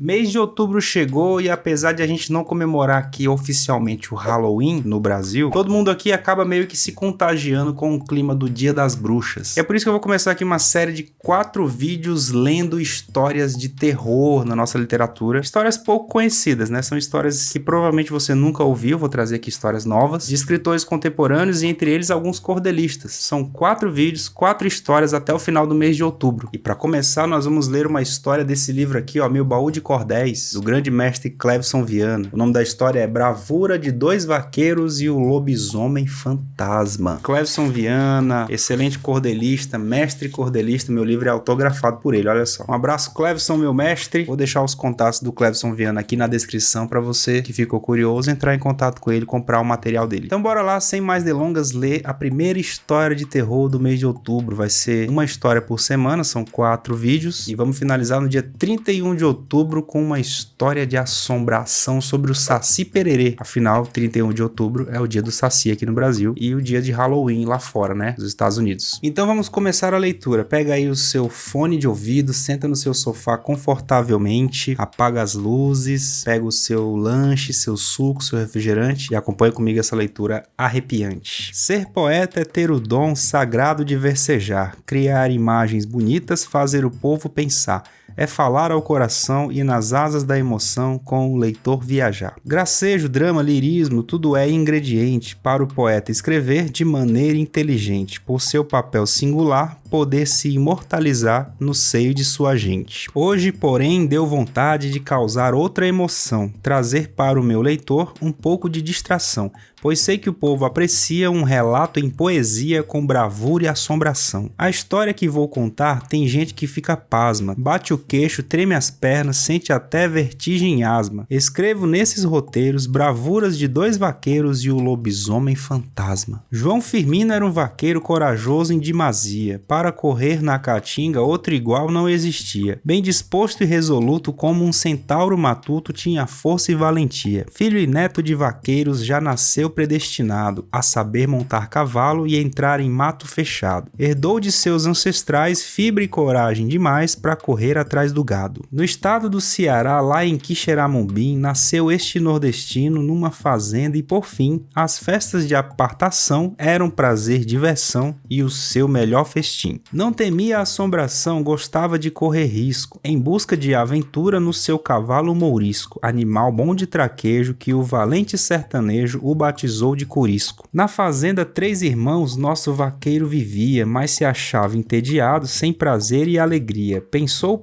Mês de outubro chegou e apesar de a gente não comemorar aqui oficialmente o Halloween no Brasil, todo mundo aqui acaba meio que se contagiando com o clima do Dia das Bruxas. É por isso que eu vou começar aqui uma série de 4 vídeos lendo histórias de terror na nossa literatura. Histórias pouco conhecidas, né? São histórias que provavelmente você nunca ouviu, vou trazer aqui histórias novas, de escritores contemporâneos e entre eles alguns cordelistas. São 4 vídeos, 4 histórias até o final do mês de outubro. E para começar nós vamos ler uma história desse livro aqui, ó, Meu Baú de Cordéis, do grande mestre Cleveson Viana. O nome da história é Bravura de Dois Vaqueiros e o Lobisomem Fantasma. Cleveson Viana, excelente cordelista, mestre cordelista, meu livro é autografado por ele, olha só. Um abraço, Cleveson, meu mestre. Vou deixar os contatos do Cleveson Viana aqui na descrição para você que ficou curioso entrar em contato com ele e comprar o material dele. Então bora lá, sem mais delongas, ler a primeira história de terror do mês de outubro. Vai ser uma história por semana, são 4 vídeos e vamos finalizar no dia 31 de outubro com uma história de assombração sobre o Saci Pererê. Afinal, 31 de outubro é o dia do Saci aqui no Brasil e o dia de Halloween lá fora, né, nos Estados Unidos. Então vamos começar a leitura. Pega aí o seu fone de ouvido, senta no seu sofá confortavelmente, apaga as luzes, pega o seu lanche, seu suco, seu refrigerante e acompanha comigo essa leitura arrepiante. Ser poeta é ter o dom sagrado de versejar, criar imagens bonitas, fazer o povo pensar. É falar ao coração e nas asas da emoção com o leitor viajar. Gracejo, drama, lirismo, tudo é ingrediente para o poeta escrever de maneira inteligente, por seu papel singular, poder se imortalizar no seio de sua gente. Hoje, porém, deu vontade de causar outra emoção, trazer para o meu leitor um pouco de distração, pois sei que o povo aprecia um relato em poesia com bravura e assombração. A história que vou contar tem gente que fica pasma, bate o queixo, treme as pernas, sente até vertigem e asma. Escrevo nesses roteiros bravuras de dois vaqueiros e o lobisomem fantasma. João Firmino era um vaqueiro corajoso em demasia. Para correr na caatinga outro igual não existia. Bem disposto e resoluto como um centauro matuto tinha força e valentia. Filho e neto de vaqueiros já nasceu predestinado a saber montar cavalo e entrar em mato fechado. Herdou de seus ancestrais fibra e coragem demais para correr atrás do gado. No estado do Ceará, lá em Quixeramobim, nasceu este nordestino numa fazenda e por fim, as festas de apartação eram prazer, diversão e o seu melhor festim. Não temia a assombração, gostava de correr risco, em busca de aventura no seu cavalo mourisco, animal bom de traquejo que o valente sertanejo o batizou de Curisco. Na fazenda 3 irmãos nosso vaqueiro vivia, mas se achava entediado, sem prazer e alegria. Pensou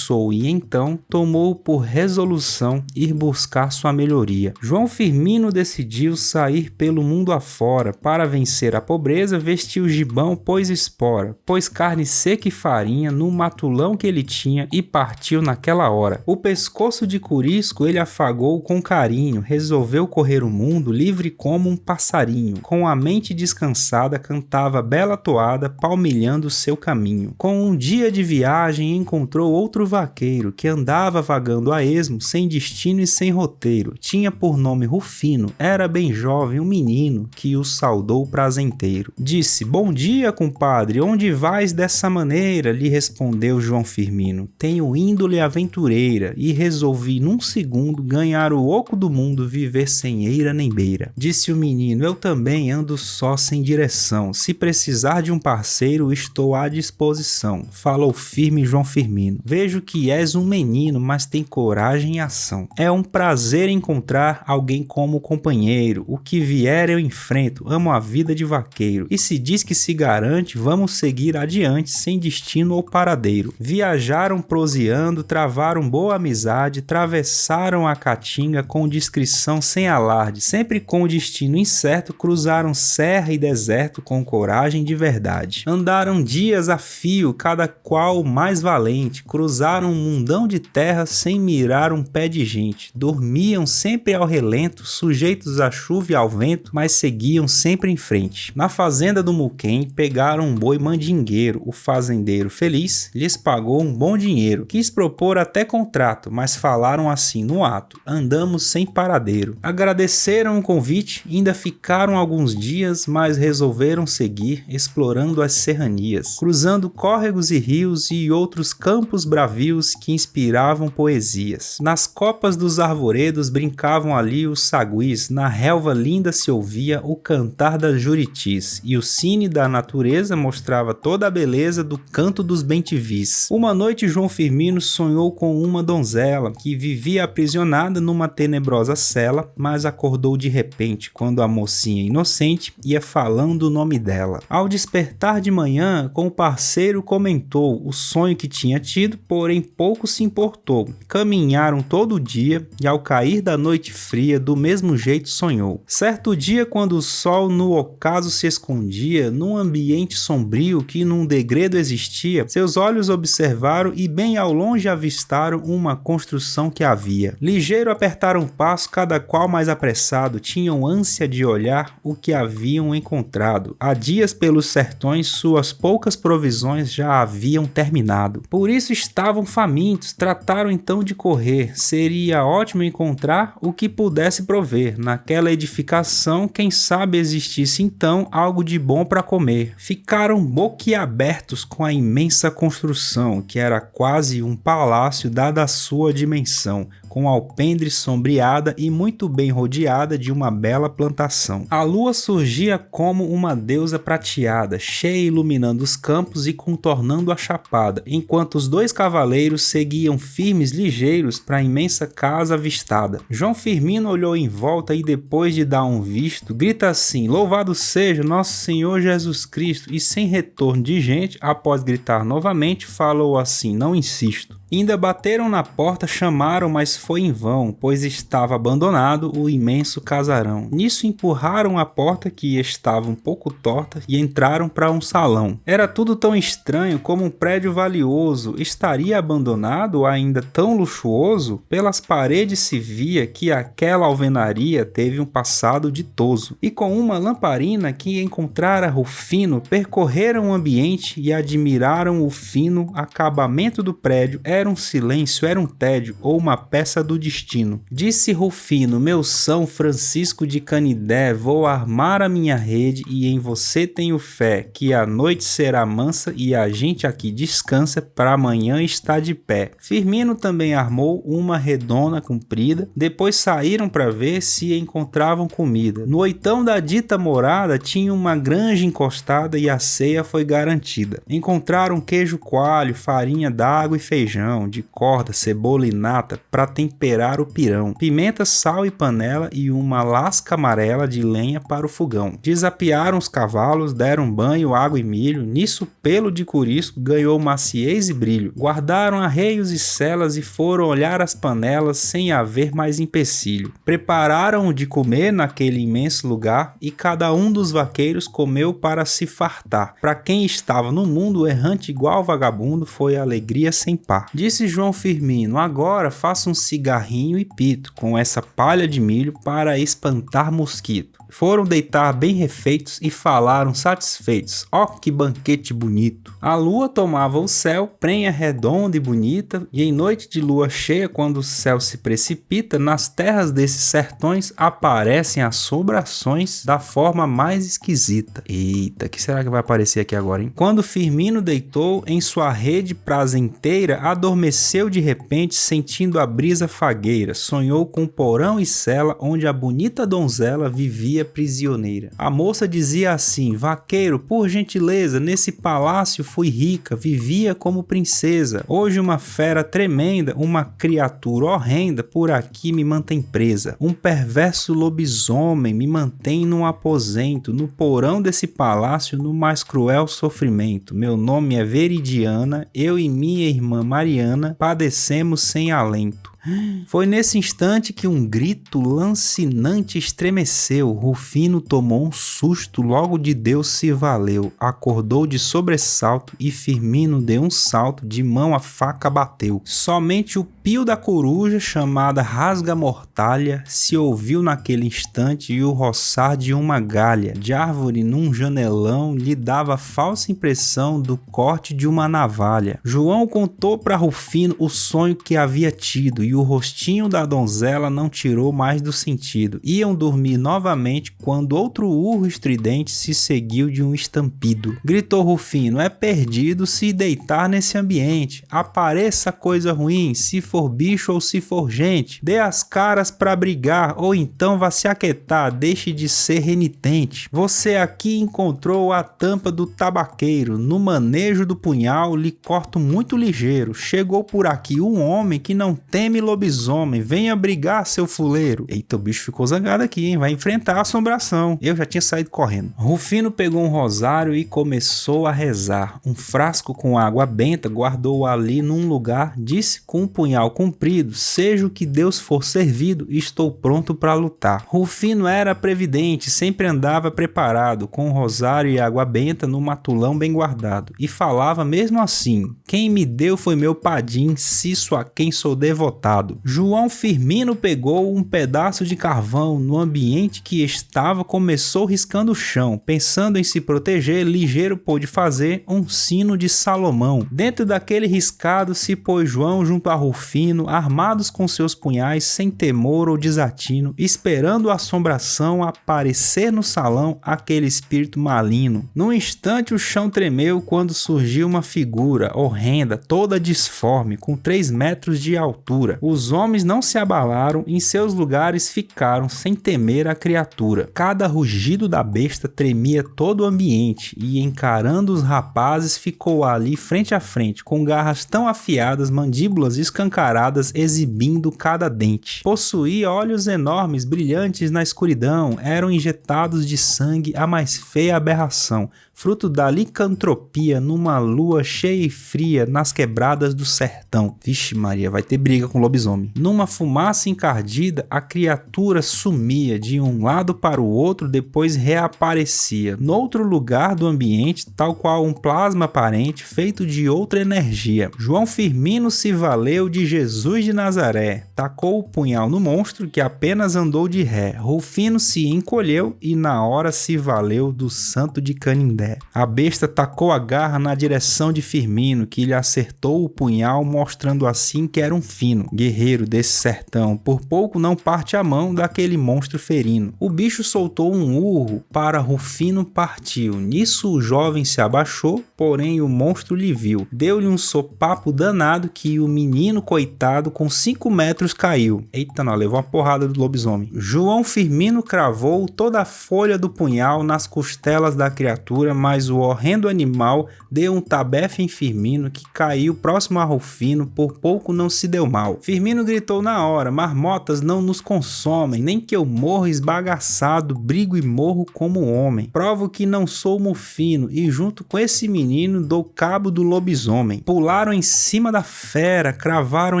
e então tomou por resolução ir buscar sua melhoria. João Firmino decidiu sair pelo mundo afora, para vencer a pobreza vestiu gibão, pôs espora, pôs carne seca e farinha no matulão que ele tinha e partiu naquela hora. O pescoço de Curisco ele afagou com carinho, resolveu correr o mundo livre como um passarinho. Com a mente descansada cantava bela toada, palmilhando seu caminho. Com um dia de viagem encontrou outro vaqueiro que andava vagando a esmo, sem destino e sem roteiro. Tinha por nome Rufino, era bem jovem, um menino que o saudou prazenteiro. Disse: "Bom dia, compadre, onde vais dessa maneira?" Lhe respondeu João Firmino: "Tenho índole aventureira e resolvi num segundo ganhar o oco do mundo, viver sem eira nem beira." Disse o menino: "Eu também ando só sem direção, se precisar de um parceiro estou à disposição." Falou firme João Firmino: "Vejo que és um menino, mas tem coragem e ação. É um prazer encontrar alguém como companheiro, o que vier eu enfrento, amo a vida de vaqueiro, e se diz que se garante, vamos seguir adiante sem destino ou paradeiro." Viajaram proseando, travaram boa amizade, atravessaram a caatinga com discrição sem alarde, sempre com o destino incerto, cruzaram serra e deserto com coragem de verdade. Andaram dias a fio, cada qual mais valente, cruzaram um mundão de terra sem mirar um pé de gente, dormiam sempre ao relento, sujeitos à chuva e ao vento, mas seguiam sempre em frente. Na fazenda do Muquem pegaram um boi mandingueiro seringueiro, o fazendeiro feliz, lhes pagou um bom dinheiro. Quis propor até contrato, mas falaram assim no ato: andamos sem paradeiro. Agradeceram o convite, ainda ficaram alguns dias, mas resolveram seguir, explorando as serranias, cruzando córregos e rios e outros campos bravios que inspiravam poesias. Nas copas dos arvoredos brincavam ali os saguis, na relva linda se ouvia o cantar das juritis, e o cine da natureza mostrava toda a beleza do canto dos bentivis. Uma noite João Firmino sonhou com uma donzela, que vivia aprisionada numa tenebrosa cela, mas acordou de repente, quando a mocinha inocente ia falando o nome dela. Ao despertar de manhã, com o parceiro comentou o sonho que tinha tido, porém pouco se importou. Caminharam todo o dia, e ao cair da noite fria, do mesmo jeito sonhou. Certo dia, quando o sol no ocaso se escondia, num ambiente sombrio que num degredo existia, seus olhos observaram e bem ao longe avistaram uma construção que havia. Ligeiro apertaram o passo, cada qual mais apressado, tinham ânsia de olhar o que haviam encontrado. Há dias pelos sertões suas poucas provisões já haviam terminado. Por isso estavam famintos, trataram então de correr. Seria ótimo encontrar o que pudesse prover. Naquela edificação, quem sabe existisse então algo de bom para comer. Ficaram boquiabertos com a imensa construção, que era quase um palácio dada a sua dimensão, com alpendre sombreada e muito bem rodeada de uma bela plantação. A lua surgia como uma deusa prateada, cheia iluminando os campos e contornando a chapada, enquanto os dois cavaleiros seguiam firmes ligeiros para a imensa casa avistada. João Firmino olhou em volta e depois de dar um visto, grita assim: louvado seja nosso Senhor Jesus Cristo, e sem retorno de gente, após gritar novamente, falou assim: não insisto. Ainda bateram na porta, chamaram, mas foi em vão, pois estava abandonado o imenso casarão. Nisso empurraram a porta, que estava um pouco torta, e entraram para um salão. Era tudo tão estranho como um prédio valioso. Estaria abandonado, ainda tão luxuoso? Pelas paredes se via que aquela alvenaria teve um passado ditoso. E com uma lamparina que encontrara Rufino, percorreram o ambiente e admiraram o fino acabamento do prédio. Era um silêncio, era um tédio ou uma peça do destino. Disse Rufino: meu São Francisco de Canidé, vou armar a minha rede e em você tenho fé, que a noite será mansa e a gente aqui descansa, para amanhã estar de pé. Firmino também armou uma redonda comprida, depois saíram para ver se encontravam comida. No oitão da dita morada tinha uma granja encostada e a ceia foi garantida. Encontraram queijo coalho, farinha d'água e feijão, de corda, cebola e nata para temperar o pirão, pimenta, sal e panela e uma lasca amarela de lenha para o fogão. Desapiaram os cavalos, deram banho, água e milho. Nisso o pelo de corisco ganhou maciez e brilho. Guardaram arreios e celas e foram olhar as panelas sem haver mais empecilho. Prepararam de comer naquele imenso lugar e cada um dos vaqueiros comeu para se fartar. Para quem estava no mundo errante igual vagabundo, foi alegria sem par. Disse João Firmino: agora faça um cigarrinho e pito com essa palha de milho para espantar mosquito. Foram deitar bem refeitos e falaram satisfeitos: ó, que banquete bonito! A lua tomava o céu, prenha redonda e bonita, e em noite de lua cheia, quando o céu se precipita, nas terras desses sertões aparecem assombrações da forma mais esquisita. Eita, que será que vai aparecer aqui agora, hein? Quando Firmino deitou em sua rede prazenteira, adormeceu de repente, sentindo a brisa fagueira. Sonhou com porão e cela, onde a bonita donzela vivia prisioneira. A moça dizia assim: vaqueiro, por gentileza, nesse palácio fui rica, vivia como princesa. Hoje uma fera tremenda, uma criatura horrenda, por aqui me mantém presa. Um perverso lobisomem me mantém num aposento, no porão desse palácio, no mais cruel sofrimento. Meu nome é Veridiana, eu e minha irmã Mariana padecemos sem alento. Foi nesse instante que um grito lancinante estremeceu. Rufino tomou um susto, logo de Deus se valeu. Acordou de sobressalto e Firmino deu um salto, de mão a faca bateu. Somente o pio da coruja, chamada rasga-mortalha, se ouviu naquele instante e o roçar de uma galha de árvore num janelão lhe dava a falsa impressão do corte de uma navalha. João contou para Rufino o sonho que havia tido e o rostinho da donzela não tirou mais do sentido. Iam dormir novamente quando outro urro estridente se seguiu de um estampido. Gritou Rufino: é perdido se deitar nesse ambiente. Apareça coisa ruim, se for bicho ou se for gente. Dê as caras pra brigar ou então vá se aquietar, deixe de ser renitente. Você aqui encontrou a tampa do tabaqueiro. No manejo do punhal lhe corto muito ligeiro. Chegou por aqui um homem que não teme lobisomem. Venha brigar, seu fuleiro. Eita, o bicho ficou zangado aqui, hein? Vai enfrentar a assombração. Eu já tinha saído correndo. Rufino pegou um rosário e começou a rezar. Um frasco com água benta guardou ali num lugar. Disse com um punhal comprido: seja o que Deus for servido, estou pronto para lutar. Rufino era previdente, sempre andava preparado, com um rosário e água benta no matulão bem guardado. E falava mesmo assim: quem me deu foi meu padim, ciço a quem sou devotado. João Firmino pegou um pedaço de carvão, no ambiente que estava começou riscando o chão. Pensando em se proteger, ligeiro pôde fazer um sino de Salomão. Dentro daquele riscado se pôs João junto a Rufino, armados com seus punhais, sem temor ou desatino, esperando a assombração aparecer no salão, aquele espírito maligno. Num instante o chão tremeu quando surgiu uma figura horrenda, toda disforme, com 3 metros de altura. Os homens não se abalaram, em seus lugares ficaram, sem temer a criatura. Cada rugido da besta tremia todo o ambiente, e encarando os rapazes ficou ali frente a frente, com garras tão afiadas, mandíbulas escancaradas, exibindo cada dente. Possuía olhos enormes, brilhantes na escuridão, eram injetados de sangue, a mais feia aberração, fruto da licantropia numa lua cheia e fria nas quebradas do sertão. Vixe Maria, vai ter briga com lobisomem. Numa fumaça encardida, a criatura sumia de um lado para o outro, depois reaparecia noutro lugar do ambiente, tal qual um plasma aparente feito de outra energia. João Firmino se valeu de Jesus de Nazaré, tacou o punhal no monstro que apenas andou de ré. Rufino se encolheu e na hora se valeu do santo de Canindé. A besta tacou a garra na direção de Firmino, que lhe acertou o punhal, mostrando assim que era um fino guerreiro desse sertão. Por pouco não parte a mão daquele monstro ferino. O bicho soltou um urro, para Rufino partiu. Nisso o jovem se abaixou, porém o monstro lhe viu. Deu-lhe um sopapo danado que o menino coitado com 5 metros caiu. Eita, não, levou uma porrada do lobisomem. João Firmino cravou toda a folha do punhal nas costelas da criatura, mas o horrendo animal deu um tabefe em Firmino, que caiu próximo a Rufino, por pouco não se deu mal. Firmino gritou na hora: marmotas não nos consomem, nem que eu morra esbagaçado, brigo e morro como homem. Provo que não sou mufino, e junto com esse menino dou cabo do lobisomem. Pularam em cima da fera, cravaram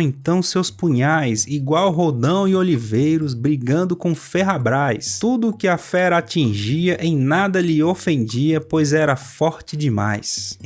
então seus punhais, igual Rodão e Oliveiros, brigando com Ferrabras. Tudo que a fera atingia em nada lhe ofendia, pois era forte demais.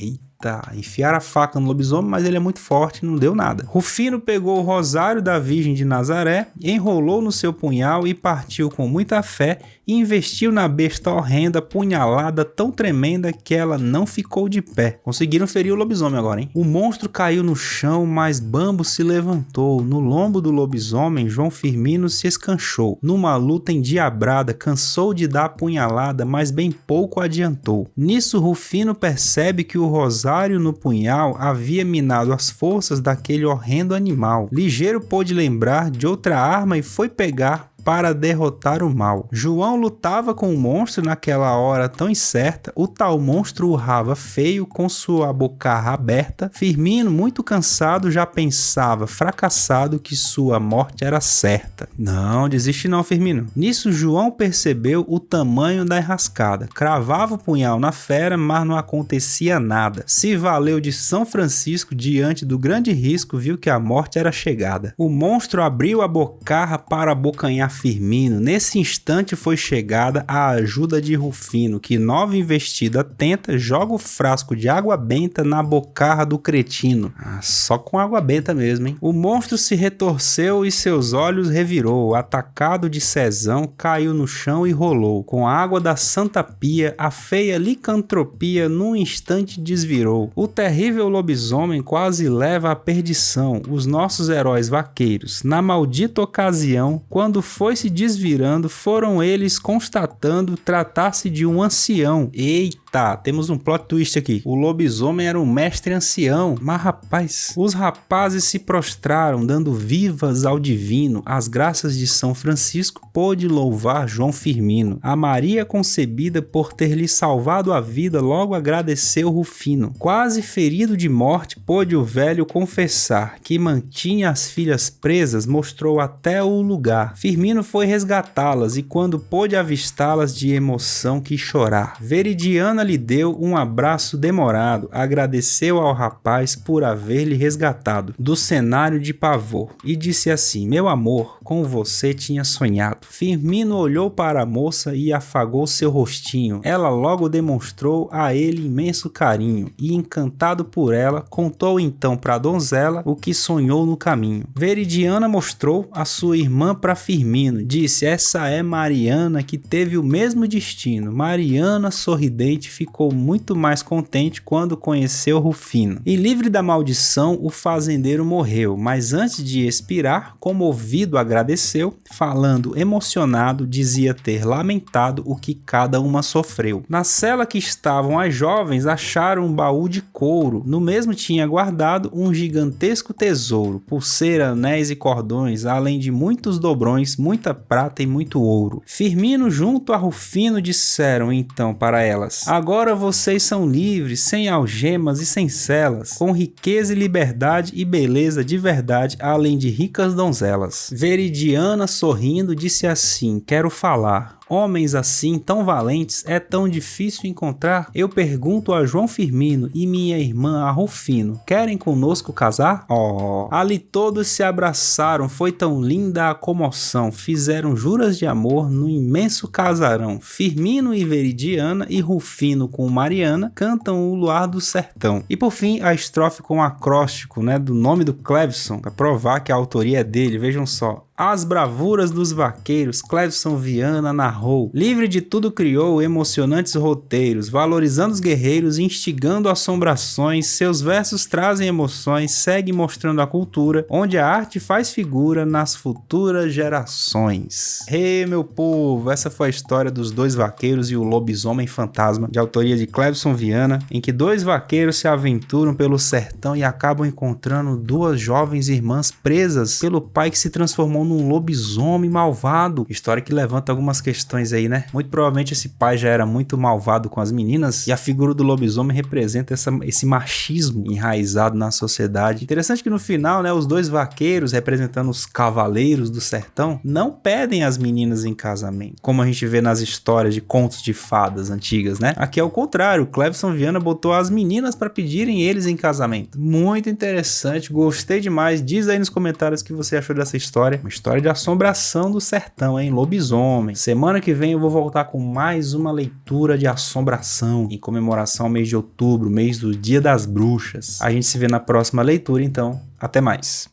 Enfiaram a faca no lobisomem, mas ele é muito forte, não deu nada. Rufino pegou o rosário da Virgem de Nazaré, enrolou no seu punhal e partiu com muita fé e investiu na besta horrenda, punhalada tão tremenda que ela não ficou de pé. Conseguiram ferir o lobisomem agora, hein? O monstro caiu no chão, mas Bambo se levantou. No lombo do lobisomem, João Firmino se escanchou. Numa luta endiabrada, cansou de dar punhalada, mas bem pouco adiantou. Nisso, Rufino percebe que o rosário no punhal havia minado as forças daquele horrendo animal. Ligeiro pôde lembrar de outra arma e foi pegar, para derrotar o mal. João lutava com o monstro naquela hora tão incerta, o tal monstro urrava feio com sua bocarra aberta. Firmino, muito cansado, já pensava fracassado que sua morte era certa. Não desiste não, Firmino. Nisso João percebeu o tamanho da enrascada. Cravava o punhal na fera, mas não acontecia nada. Se valeu de São Francisco diante do grande risco, viu que a morte era chegada. O monstro abriu a bocarra para abocanhar Firmino. Nesse instante foi chegada a ajuda de Rufino, que nova investida tenta, joga o frasco de água benta na bocarra do cretino. Só com água benta mesmo, hein? O monstro se retorceu e seus olhos revirou. Atacado de cesão, caiu no chão e rolou. Com a água da Santa Pia, a feia licantropia num instante desvirou. O terrível lobisomem quase leva à perdição os nossos heróis vaqueiros. Na maldita ocasião, quando foi se desvirando, foram eles constatando tratar-se de um ancião. Eita, temos um plot twist aqui. O lobisomem era um mestre ancião. Mas rapaz, os rapazes se prostraram, dando vivas ao divino. As graças de São Francisco pôde louvar João Firmino. A Maria concebida por ter lhe salvado a vida logo agradeceu Rufino. Quase ferido de morte, pôde o velho confessar que mantinha as filhas presas, mostrou até o lugar. Firmino foi resgatá-las e quando pôde avistá-las de emoção quis chorar. Veridiana lhe deu um abraço demorado, agradeceu ao rapaz por haver-lhe resgatado do cenário de pavor e disse assim: meu amor, com você tinha sonhado. Firmino olhou para a moça e afagou seu rostinho. Ela logo demonstrou a ele imenso carinho e, encantado por ela, contou então para a donzela o que sonhou no caminho. Veridiana mostrou a sua irmã para Firmino, disse: essa é Mariana, que teve o mesmo destino. Mariana, sorridente, ficou muito mais contente quando conheceu Rufino. E livre da maldição, o fazendeiro morreu, mas antes de expirar, comovido agradeceu, falando emocionado, dizia ter lamentado o que cada uma sofreu. Na cela que estavam as jovens, acharam um baú de couro. No mesmo tinha guardado um gigantesco tesouro, pulseira, anéis e cordões, além de muitos dobrões, muita prata e muito ouro. Firmino junto a Rufino disseram então para elas: agora vocês são livres, sem algemas e sem celas, com riqueza e liberdade e beleza de verdade, além de ricas donzelas. Veridiana, sorrindo, disse assim: quero falar. Homens assim, tão valentes, é tão difícil encontrar? Eu pergunto a João Firmino e minha irmã a Rufino, querem conosco casar? Oh! Ali todos se abraçaram, foi tão linda a comoção, fizeram juras de amor no imenso casarão. Firmino e Veridiana e Rufino com Mariana cantam o luar do sertão. E por fim, a estrofe com acróstico, do nome do Clevson, para provar que a autoria é dele, vejam só. As bravuras dos vaqueiros, Clevson Viana narrou. Livre de tudo criou emocionantes roteiros, valorizando os guerreiros, instigando assombrações. Seus versos trazem emoções, segue mostrando a cultura, onde a arte faz figura nas futuras gerações. Meu povo, essa foi a história dos dois vaqueiros e o lobisomem fantasma, de autoria de Clevson Viana, em que dois vaqueiros se aventuram pelo sertão e acabam encontrando duas jovens irmãs presas pelo pai que se transformou num lobisomem malvado. História que levanta algumas questões aí, né? Muito provavelmente esse pai já era muito malvado com as meninas e a figura do lobisomem representa esse machismo enraizado na sociedade. Interessante que no final, os dois vaqueiros, representando os cavaleiros do sertão, não pedem as meninas em casamento, como a gente vê nas histórias de contos de fadas antigas, né? Aqui é o contrário, o Clevson Viana botou as meninas para pedirem eles em casamento. Muito interessante, gostei demais. Diz aí nos comentários o que você achou dessa história. Uma história de assombração do sertão, hein? Lobisomem. Semana que vem eu vou voltar com mais uma leitura de assombração em comemoração ao mês de outubro, mês do Dia das Bruxas. A gente se vê na próxima leitura, então. Até mais.